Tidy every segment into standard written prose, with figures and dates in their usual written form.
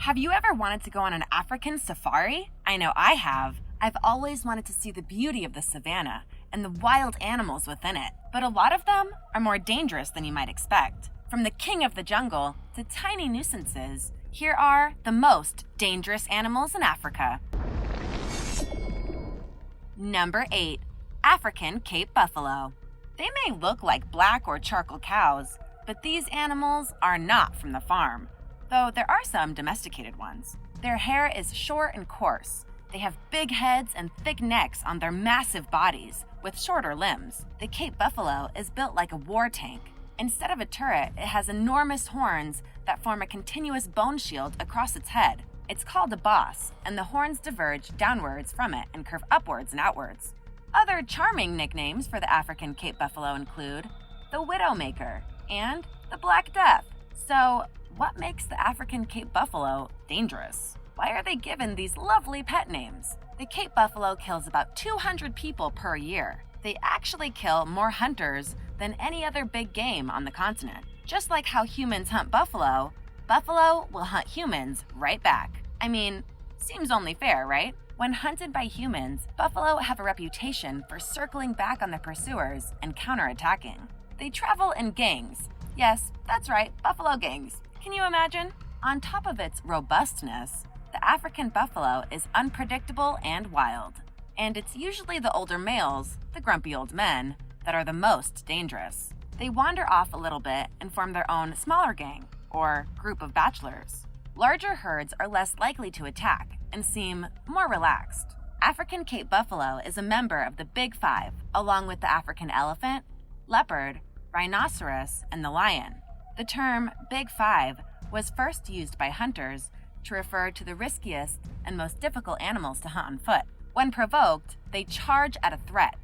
Have you ever wanted to go on an African safari? I know I have. I've always wanted to see the beauty of the savannah and the wild animals within it, but a lot of them are more dangerous than you might expect. From the king of the jungle to tiny nuisances, here are the most dangerous animals in Africa. Number 8. African Cape Buffalo. They may look like black or charcoal cows, but these animals are not from the farm, though there are some domesticated ones. Their hair is short and coarse. They have big heads and thick necks on their massive bodies, with shorter limbs. The Cape Buffalo is built like a war tank. Instead of a turret, it has enormous horns that form a continuous bone shield across its head. It's called a boss, and the horns diverge downwards from it and curve upwards and outwards. Other charming nicknames for the African Cape Buffalo include the Widowmaker and the Black Death. So, what makes the African Cape Buffalo dangerous? Why are they given these lovely pet names? The Cape Buffalo kills about 200 people per year. They actually kill more hunters than any other big game on the continent. Just like how humans hunt buffalo, buffalo will hunt humans right back. I mean, seems only fair, right? When hunted by humans, buffalo have a reputation for circling back on their pursuers and counterattacking. They travel in gangs. Yes, that's right, buffalo gangs. Can you imagine? On top of its robustness, the African buffalo is unpredictable and wild. And it's usually the older males, the grumpy old men, that are the most dangerous. They wander off a little bit and form their own smaller gang, or group of bachelors. Larger herds are less likely to attack and seem more relaxed. African Cape Buffalo is a member of the Big Five, along with the African elephant, leopard, rhinoceros, and the lion. The term Big Five was first used by hunters to refer to the riskiest and most difficult animals to hunt on foot. When provoked, they charge at a threat.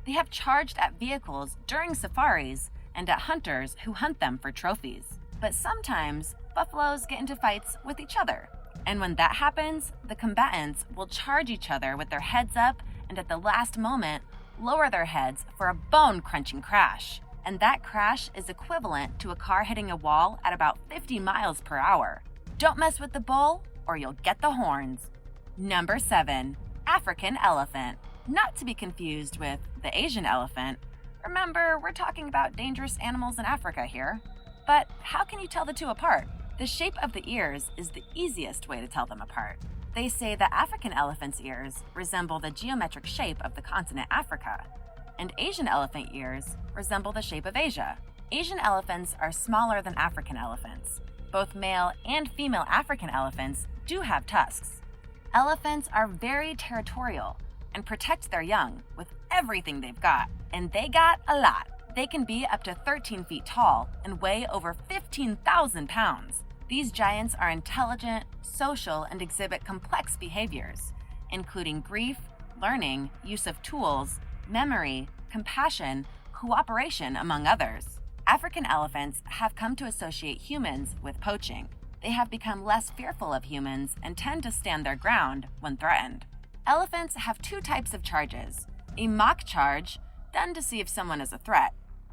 They have charged at vehicles during safaris and at hunters who hunt them for trophies. But sometimes, buffaloes get into fights with each other. And when that happens, the combatants will charge each other with their heads up and at the last moment, lower their heads for a bone-crunching crash. And that crash is equivalent to a car hitting a wall at about 50 miles per hour. Don't mess with the bull, or you'll get the horns. Number 7. African elephant. Not to be confused with the Asian elephant. Remember, we're talking about dangerous animals in Africa here. But how can you tell the two apart? The shape of the ears is the easiest way to tell them apart. They say that African elephant's ears resemble the geometric shape of the continent Africa, and Asian elephant ears resemble the shape of Asia. Asian elephants are smaller than African elephants. Both male and female African elephants do have tusks. Elephants are very territorial and protect their young with everything they've got, and they got a lot. They can be up to 13 feet tall and weigh over 15,000 pounds. These giants are intelligent, social, and exhibit complex behaviors, including grief, learning, use of tools, memory, compassion, cooperation, among others. African elephants have come to associate humans with poaching. They have become less fearful of humans and tend to stand their ground when threatened. Elephants have two types of charges: a mock charge, done to see if someone is a threat,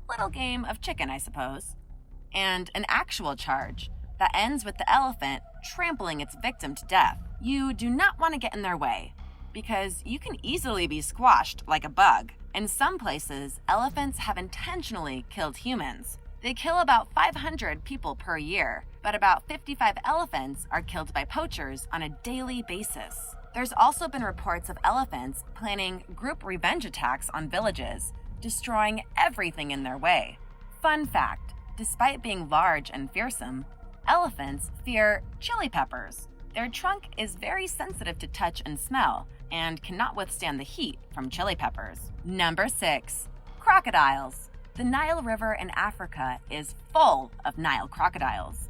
little game of chicken, I suppose, and an actual charge that ends with the elephant trampling its victim to death. You do not want to get in their way, because you can easily be squashed like a bug. In some places, elephants have intentionally killed humans. They kill about 500 people per year, but about 55 elephants are killed by poachers on a daily basis. There's also been reports of elephants planning group revenge attacks on villages, destroying everything in their way. Fun fact, despite being large and fearsome, elephants fear chili peppers. Their trunk is very sensitive to touch and smell, and cannot withstand the heat from chili peppers. Number 6. Crocodiles. The Nile River in Africa is full of Nile crocodiles.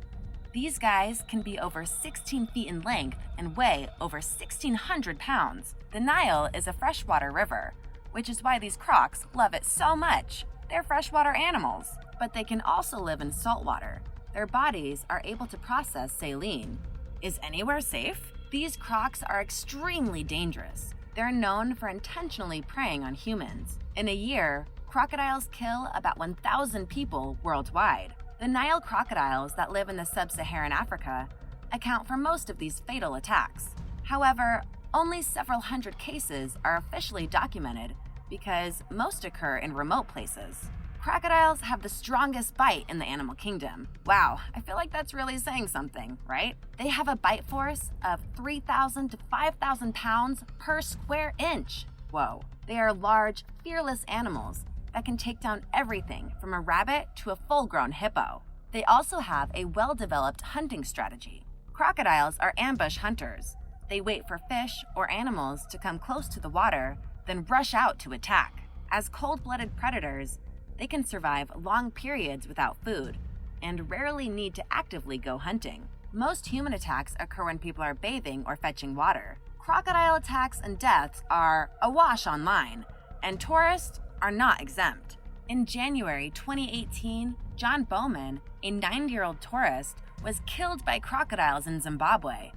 These guys can be over 16 feet in length and weigh over 1,600 pounds. The Nile is a freshwater river, which is why these crocs love it so much. They're freshwater animals, but they can also live in saltwater. Their bodies are able to process saline. Is anywhere safe? These crocs are extremely dangerous. They're known for intentionally preying on humans. In a year, crocodiles kill about 1,000 people worldwide. The Nile crocodiles that live in the sub-Saharan Africa account for most of these fatal attacks. However, only several hundred cases are officially documented because most occur in remote places. Crocodiles have the strongest bite in the animal kingdom. Wow, I feel like that's really saying something, right? They have a bite force of 3,000 to 5,000 pounds per square inch. Whoa. They are large, fearless animals that can take down everything from a rabbit to a full-grown hippo. They also have a well-developed hunting strategy. Crocodiles are ambush hunters. They wait for fish or animals to come close to the water, then rush out to attack. As cold-blooded predators, they can survive long periods without food and rarely need to actively go hunting. Most human attacks occur when people are bathing or fetching water. Crocodile attacks and deaths are awash online, and tourists are not exempt. In January 2018, John Bowman, a 90-year-old tourist, was killed by crocodiles in Zimbabwe.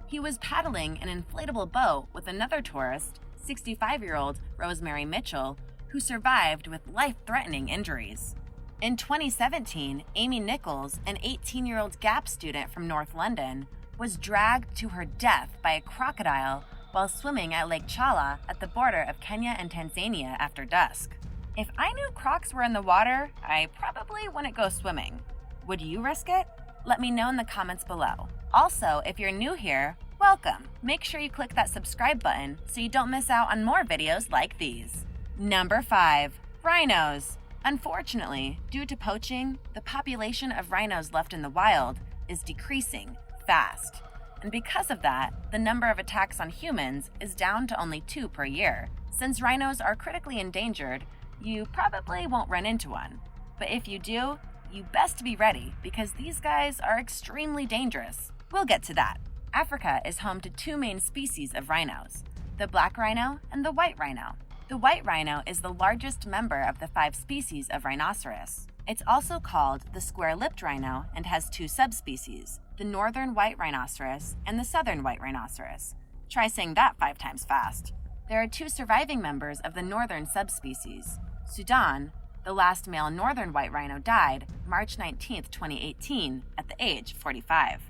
He was paddling an inflatable boat with another tourist, 65-year-old Rosemary Mitchell, who survived with life-threatening injuries. In 2017, Amy Nichols, an 18-year-old Gap student from North London, was dragged to her death by a crocodile while swimming at Lake Chala at the border of Kenya and Tanzania after dusk. If I knew crocs were in the water, I probably wouldn't go swimming. Would you risk it? Let me know in the comments below. Also, if you're new here, welcome. Make sure you click that subscribe button so you don't miss out on more videos like these. Number 5. Rhinos. Unfortunately, due to poaching, the population of rhinos left in the wild is decreasing fast. And because of that, the number of attacks on humans is down to only 2 per year. Since rhinos are critically endangered, you probably won't run into one. But if you do, you best be ready because these guys are extremely dangerous. We'll get to that. Africa is home to 2 main species of rhinos, the black rhino and the white rhino. The white rhino is the largest member of the 5 species of rhinoceros. It's also called the square-lipped rhino and has 2 subspecies, the northern white rhinoceros and the southern white rhinoceros. Try saying that 5 times fast. There are 2 surviving members of the northern subspecies. Sudan, the last male northern white rhino, died March 19, 2018, at the age of 45,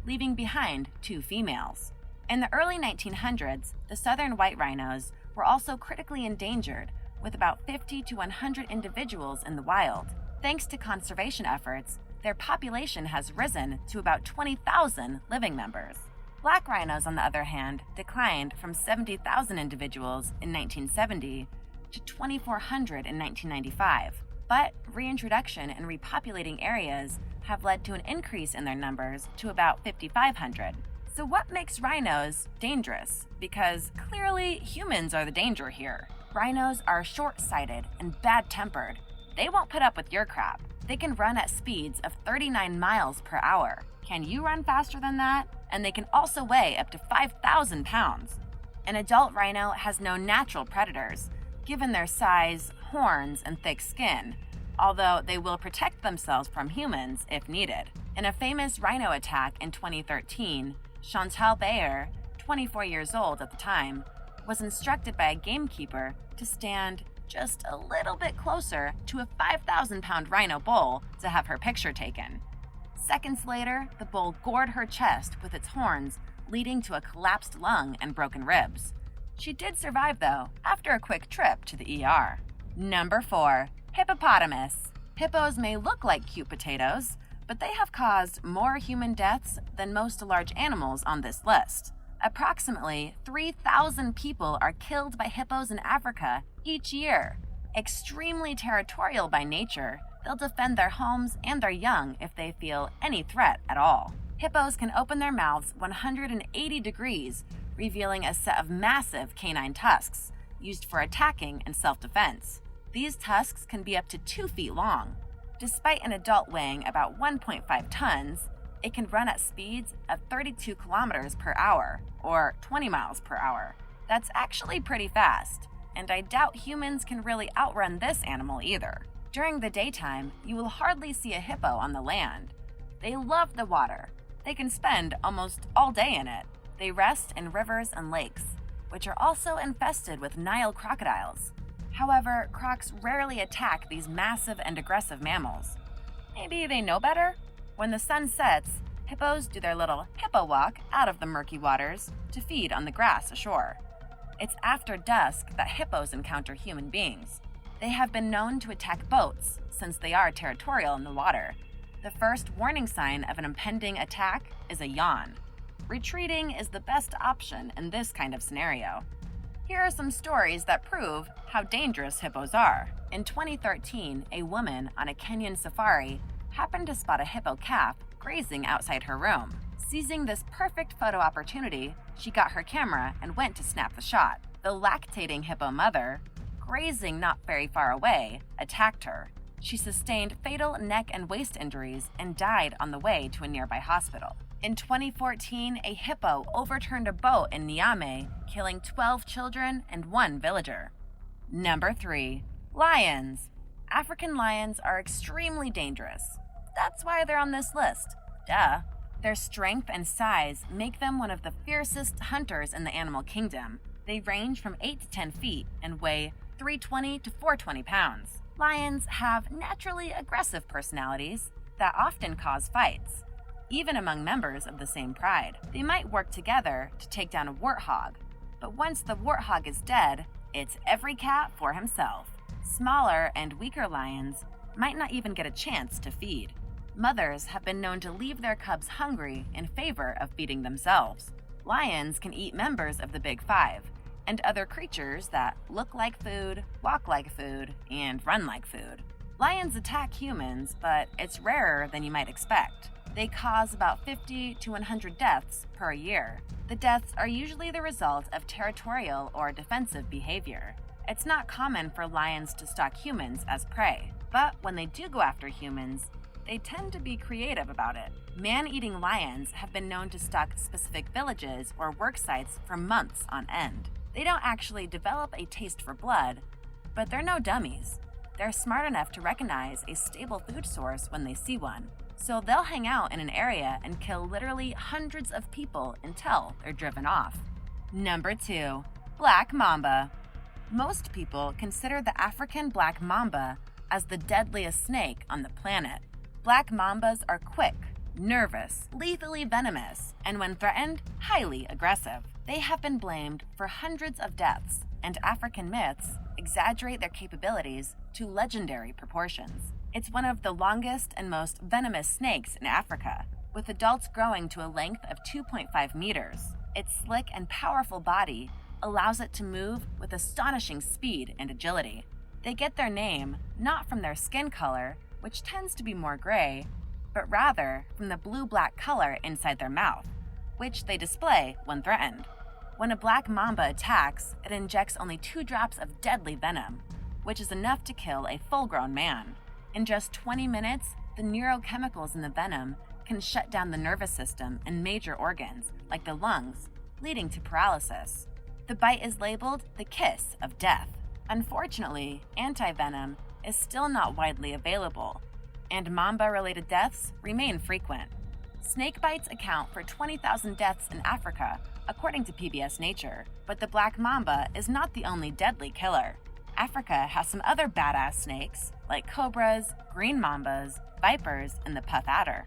leaving behind 2 females. In the early 1900s, the southern white rhinos were also critically endangered, with about 50 to 100 individuals in the wild. Thanks to conservation efforts, their population has risen to about 20,000 living members. Black rhinos, on the other hand, declined from 70,000 individuals in 1970 to 2,400 in 1995. But reintroduction and repopulating areas have led to an increase in their numbers to about 5,500. So what makes rhinos dangerous? Because clearly humans are the danger here. Rhinos are short-sighted and bad-tempered. They won't put up with your crap. They can run at speeds of 39 miles per hour. Can you run faster than that? And they can also weigh up to 5,000 pounds. An adult rhino has no natural predators, given their size, horns, and thick skin, although they will protect themselves from humans if needed. In a famous rhino attack in 2013, Chantal Bayer, 24 years old at the time, was instructed by a gamekeeper to stand just a little bit closer to a 5,000-pound rhino bull to have her picture taken. Seconds later, the bull gored her chest with its horns, leading to a collapsed lung and broken ribs. She did survive, though, after a quick trip to the ER. Number 4. Hippopotamus. Hippos may look like cute potatoes, but they have caused more human deaths than most large animals on this list. Approximately 3,000 people are killed by hippos in Africa each year. Extremely territorial by nature, they'll defend their homes and their young if they feel any threat at all. Hippos can open their mouths 180 degrees, revealing a set of massive canine tusks used for attacking and self-defense. These tusks can be up to 2 feet long. Despite an adult weighing about 1.5 tons, it can run at speeds of 32 kilometers per hour, or 20 miles per hour. That's actually pretty fast, and I doubt humans can really outrun this animal either. During the daytime, you will hardly see a hippo on the land. They love the water. They can spend almost all day in it. They rest in rivers and lakes, which are also infested with Nile crocodiles. However, crocs rarely attack these massive and aggressive mammals. Maybe they know better? When the sun sets, Hippos do their little hippo walk out of the murky waters to feed on the grass ashore. It's after dusk that hippos encounter human beings. They have been known to attack boats since they are territorial in the water. The first warning sign of an impending attack is a yawn. Retreating is the best option in this kind of scenario. Here are some stories that prove how dangerous hippos are. In 2013, a woman on a Kenyan safari happened to spot a hippo calf grazing outside her room. Seizing this perfect photo opportunity, she got her camera and went to snap the shot. The lactating hippo mother, grazing not very far away, attacked her. She sustained fatal neck and waist injuries and died on the way to a nearby hospital. In 2014, a hippo overturned a boat in Niamey, killing 12 children and 1 villager. Number 3. Lions. African lions are extremely dangerous. That's why they're on this list. Duh. Their strength and size make them one of the fiercest hunters in the animal kingdom. They range from 8 to 10 feet and weigh 320 to 420 pounds. Lions have naturally aggressive personalities that often cause fights, even among members of the same pride. They might work together to take down a warthog, but once the warthog is dead, it's every cat for himself. Smaller and weaker lions might not even get a chance to feed. Mothers have been known to leave their cubs hungry in favor of feeding themselves. Lions can eat members of the Big Five and other creatures that look like food, walk like food, and run like food. Lions attack humans, but it's rarer than you might expect. They cause about 50 to 100 deaths per year. The deaths are usually the result of territorial or defensive behavior. It's not common for lions to stalk humans as prey, but when they do go after humans, they tend to be creative about it. Man-eating lions have been known to stalk specific villages or work sites for months on end. They don't actually develop a taste for blood, but they're no dummies. They're smart enough to recognize a stable food source when they see one, so they'll hang out in an area and kill literally hundreds of people until they're driven off. Number 2. Black mamba. Most people consider the African black mamba as the deadliest snake on the planet. Black mambas are quick, nervous, lethally venomous, and when threatened, highly aggressive. They have been blamed for hundreds of deaths, and African myths exaggerate their capabilities to legendary proportions. It's one of the longest and most venomous snakes in Africa, with adults growing to a length of 2.5 meters. Its slick and powerful body allows it to move with astonishing speed and agility. They get their name not from their skin color, which tends to be more gray, but rather from the blue-black color inside their mouth, which they display when threatened. When a black mamba attacks, it injects only 2 drops of deadly venom, which is enough to kill a full-grown man. In just 20 minutes, the neurochemicals in the venom can shut down the nervous system and major organs, like the lungs, leading to paralysis. The bite is labeled the kiss of death. Unfortunately, anti-venom is still not widely available, and mamba-related deaths remain frequent. Snake bites account for 20,000 deaths in Africa, according to PBS Nature, but the black mamba is not the only deadly killer. Africa has some other badass snakes, like cobras, green mambas, vipers, and the puff adder.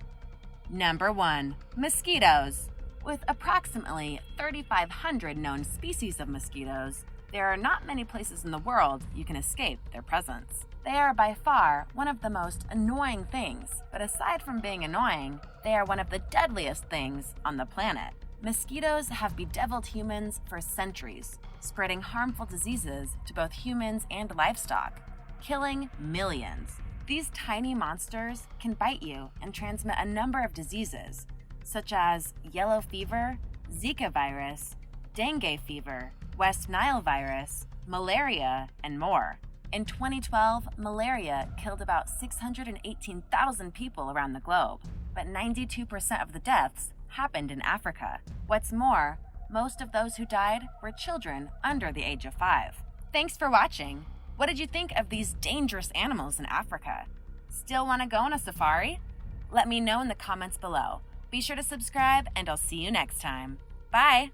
Number 1. Mosquitoes. With approximately 3,500 known species of mosquitoes, there are not many places in the world you can escape their presence. They are by far one of the most annoying things, but aside from being annoying, they are one of the deadliest things on the planet. Mosquitoes have bedeviled humans for centuries, spreading harmful diseases to both humans and livestock, killing millions. These tiny monsters can bite you and transmit a number of diseases, such as yellow fever, Zika virus, dengue fever, West Nile virus, malaria, and more. In 2012, malaria killed about 618,000 people around the globe, but 92% of the deaths happened in Africa. What's more, most of those who died were children under the age of 5. Thanks for watching. What did you think of these dangerous animals in Africa? Still want to go on a safari? Let me know in the comments below. Be sure to subscribe, and I'll see you next time. Bye!